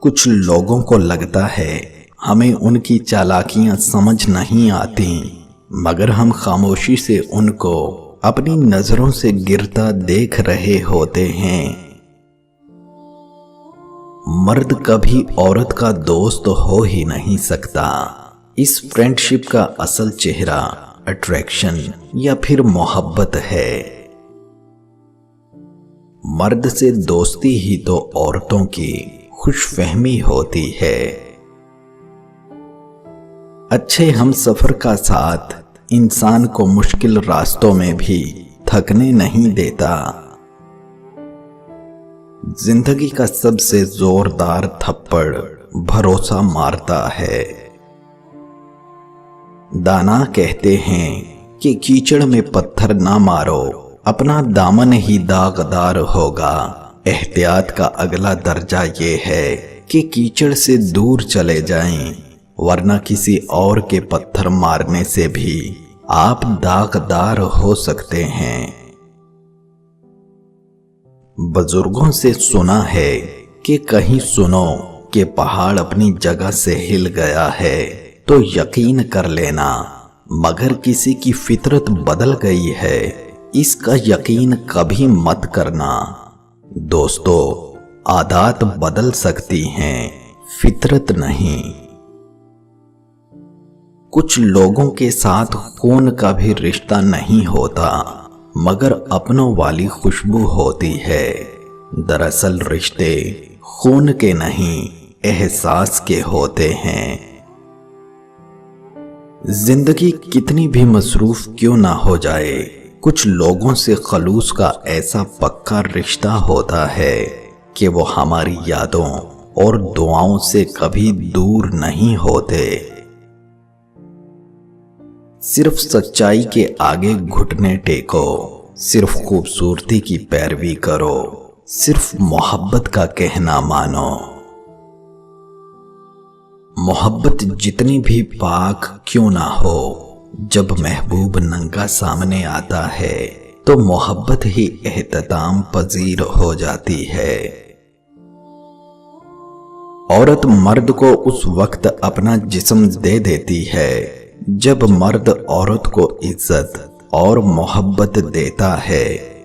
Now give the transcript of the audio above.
कुछ लोगों को लगता है हमें उनकी चालाकियां समझ नहीं आती, मगर हम खामोशी से उनको अपनी नजरों से गिरता देख रहे होते हैं। मर्द कभी औरत का दोस्त हो ही नहीं सकता। इस फ्रेंडशिप का असल चेहरा अट्रैक्शन या फिर मोहब्बत है। मर्द से दोस्ती ही तो औरतों की खुशफहमी होती है। अच्छे हम सफर का साथ इंसान को मुश्किल रास्तों में भी थकने नहीं देता। जिंदगी का सबसे जोरदार थप्पड़ भरोसा मारता है। दाना कहते हैं कि कीचड़ में पत्थर ना मारो, अपना दामन ही दागदार होगा। एहतियात का अगला दर्जा ये है कि कीचड़ से दूर चले जाएं, वरना किसी और के पत्थर मारने से भी आप दागदार हो सकते हैं। बुजुर्गों से सुना है कि कहीं सुनो कि पहाड़ अपनी जगह से हिल गया है तो यकीन कर लेना, मगर किसी की फितरत बदल गई है इसका यकीन कभी मत करना। दोस्तों, आदत बदल सकती हैं, फितरत नहीं। कुछ लोगों के साथ खून का भी रिश्ता नहीं होता, मगर अपनों वाली खुशबू होती है। दरअसल रिश्ते खून के नहीं, एहसास के होते हैं। जिंदगी कितनी भी मसरूफ क्यों ना हो जाए, कुछ लोगों से खलूस का ऐसा पक्का रिश्ता होता है कि वो हमारी यादों और दुआओं से कभी दूर नहीं होते। सिर्फ सच्चाई के आगे घुटने टेको, सिर्फ खूबसूरती की पैरवी करो, सिर्फ मोहब्बत का कहना मानो। मोहब्बत जितनी भी पाक क्यों ना हो, जब महबूब नंगा सामने आता है तो मोहब्बत ही एहतराम पजीर हो जाती है। औरत मर्द को उस वक्त अपना जिस्म दे देती है जब मर्द औरत को इज्जत और मोहब्बत देता है।